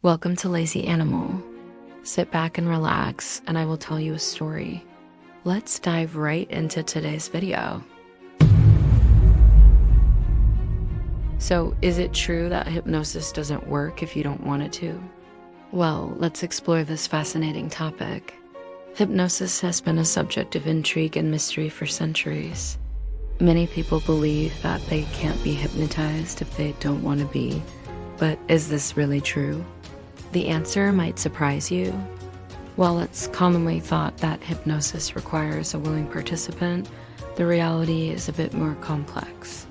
Welcome to Lazy Animal. Sit back and relax, and I will tell you a story. Let's dive right into today's video. So, is it true that hypnosis doesn't work if you don't want it to? Well, let's explore this fascinating topic. Hypnosis has been a subject of intrigue and mystery for centuries. Many people believe that they can't be hypnotized if they don't want to be, but is this really true? The answer might surprise you. While it's commonly thought that hypnosis requires a willing participant, the reality is a bit more complex.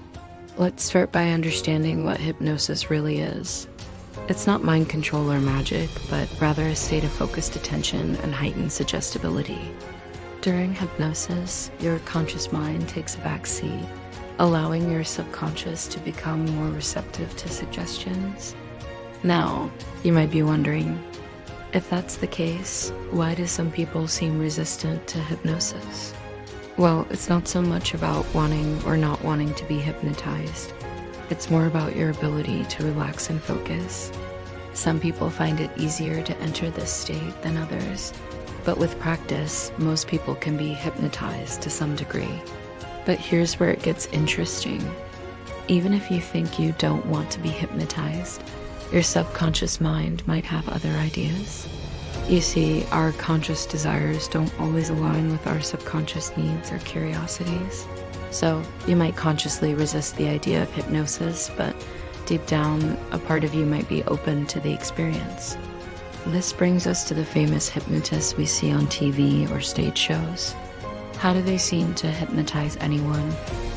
Let's start by understanding what hypnosis really is. It's not mind control or magic, but rather a state of focused attention and heightened suggestibility. During hypnosis, your conscious mind takes a back seat, allowing your subconscious to become more receptive to suggestions. Now, you might be wondering, if that's the case, why do some people seem resistant to hypnosis? Well, it's not so much about wanting or not wanting to be hypnotized. It's more about your ability to relax and focus. Some people find it easier to enter this state than others, but with practice, most people can be hypnotized to some degree. But here's where it gets interesting. Even if you think you don't want to be hypnotized, your subconscious mind might have other ideas. You see, our conscious desires don't always align with our subconscious needs or curiosities. So you might consciously resist the idea of hypnosis, but deep down, a part of you might be open to the experience. This brings us to the famous hypnotists we see on TV or stage shows. How do they seem to hypnotize anyone,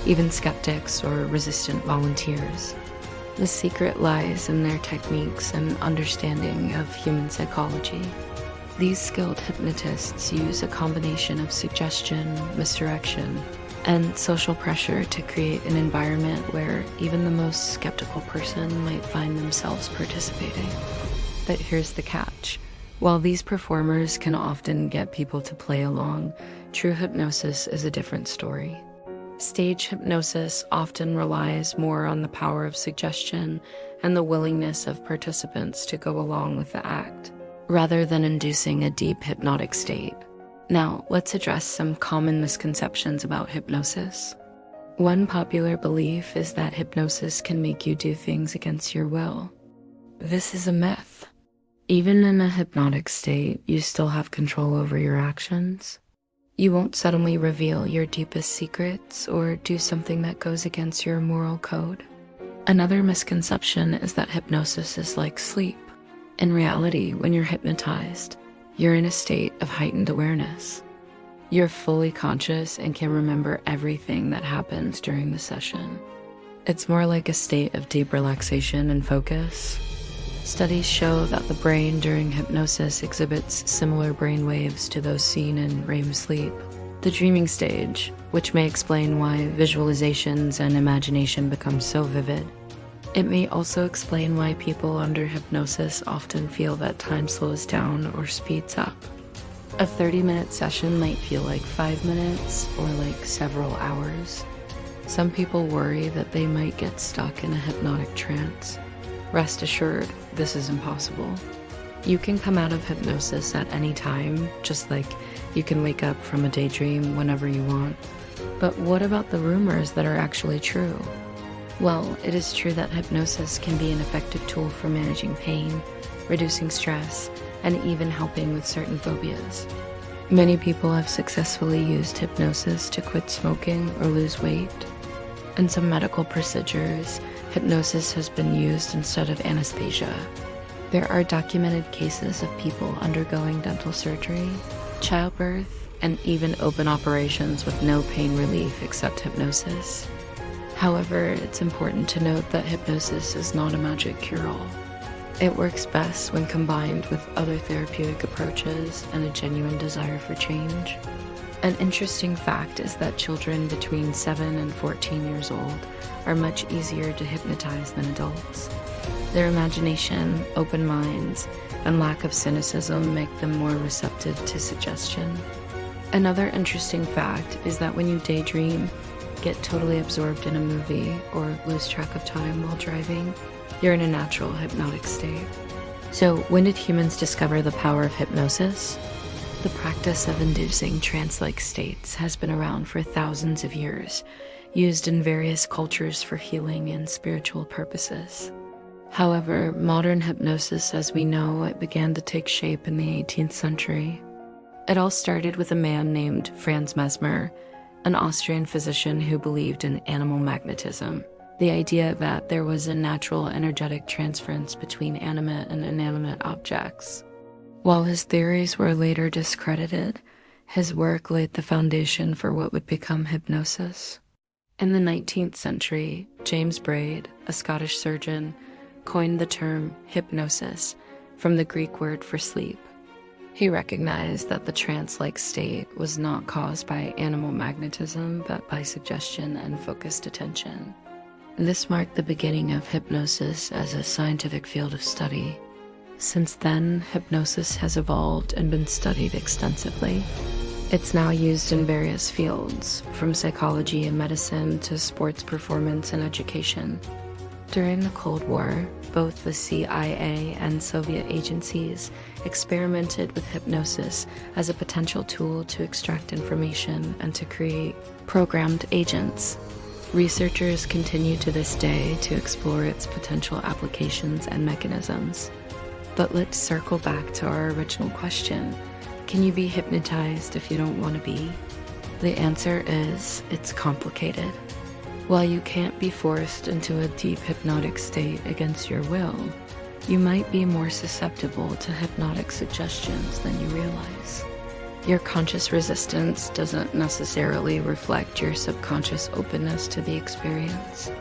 even skeptics or resistant volunteers? The secret lies in their techniques and understanding of human psychology. These skilled hypnotists use a combination of suggestion, misdirection, and social pressure to create an environment where even the most skeptical person might find themselves participating. But here's the catch. While these performers can often get people to play along, true hypnosis is a different story. Stage hypnosis often relies more on the power of suggestion and the willingness of participants to go along with the act, rather than inducing a deep hypnotic state. Now, let's address some common misconceptions about hypnosis. One popular belief is that hypnosis can make you do things against your will. This is a myth. Even in a hypnotic state, you still have control over your actions. You won't suddenly reveal your deepest secrets or do something that goes against your moral code. Another misconception is that hypnosis is like sleep. In reality, when you're hypnotized, you're in a state of heightened awareness. You're fully conscious and can remember everything that happens during the session. It's more like a state of deep relaxation and focus. Studies show that the brain during hypnosis exhibits similar brain waves to those seen in REM sleep. The dreaming stage, which may explain why visualizations and imagination become so vivid. It may also explain why people under hypnosis often feel that time slows down or speeds up. A 30-minute session might feel like 5 minutes or like several hours. Some people worry that they might get stuck in a hypnotic trance. Rest assured, this is impossible. You can come out of hypnosis at any time, just like you can wake up from a daydream whenever you want. But what about the rumors that are actually true? Well, it is true that hypnosis can be an effective tool for managing pain, reducing stress, and even helping with certain phobias. Many people have successfully used hypnosis to quit smoking or lose weight. In some medical procedures, hypnosis has been used instead of anesthesia. There are documented cases of people undergoing dental surgery, childbirth, and even open operations with no pain relief except hypnosis. However, it's important to note that hypnosis is not a magic cure-all. It works best when combined with other therapeutic approaches and a genuine desire for change. An interesting fact is that children between 7 and 14 years old are much easier to hypnotize than adults. Their imagination, open minds, and lack of cynicism make them more receptive to suggestion. Another interesting fact is that when you daydream, get totally absorbed in a movie, or lose track of time while driving, you're in a natural hypnotic state. So, when did humans discover the power of hypnosis? The practice of inducing trance-like states has been around for thousands of years, used in various cultures for healing and spiritual purposes. However, modern hypnosis as we know it began to take shape in the 18th century. It all started with a man named Franz Mesmer, an Austrian physician who believed in animal magnetism, the idea that there was a natural energetic transference between animate and inanimate objects. While his theories were later discredited, his work laid the foundation for what would become hypnosis. In the 19th century, James Braid, a Scottish surgeon, coined the term hypnosis from the Greek word for sleep. He recognized that the trance-like state was not caused by animal magnetism, but by suggestion and focused attention. This marked the beginning of hypnosis as a scientific field of study. Since then, hypnosis has evolved and been studied extensively. It's now used in various fields, from psychology and medicine to sports performance and education. During the Cold War, both the CIA and Soviet agencies experimented with hypnosis as a potential tool to extract information and to create programmed agents. Researchers continue to this day to explore its potential applications and mechanisms. But let's circle back to our original question. Can you be hypnotized if you don't want to be? The answer is, it's complicated. While you can't be forced into a deep hypnotic state against your will, you might be more susceptible to hypnotic suggestions than you realize. Your conscious resistance doesn't necessarily reflect your subconscious openness to the experience.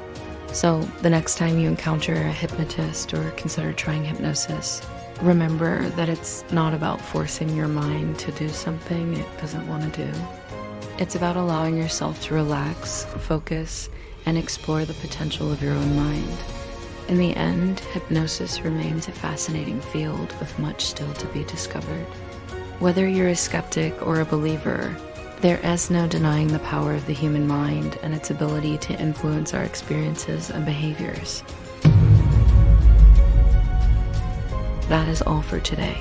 So, the next time you encounter a hypnotist or consider trying hypnosis, remember that it's not about forcing your mind to do something it doesn't want to do. It's about allowing yourself to relax, focus, and explore the potential of your own mind. In the end, hypnosis remains a fascinating field with much still to be discovered. Whether you're a skeptic or a believer, there is no denying the power of the human mind and its ability to influence our experiences and behaviors. That is all for today.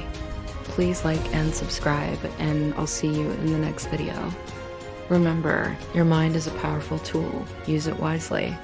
Please like and subscribe, and I'll see you in the next video. Remember, your mind is a powerful tool. Use it wisely.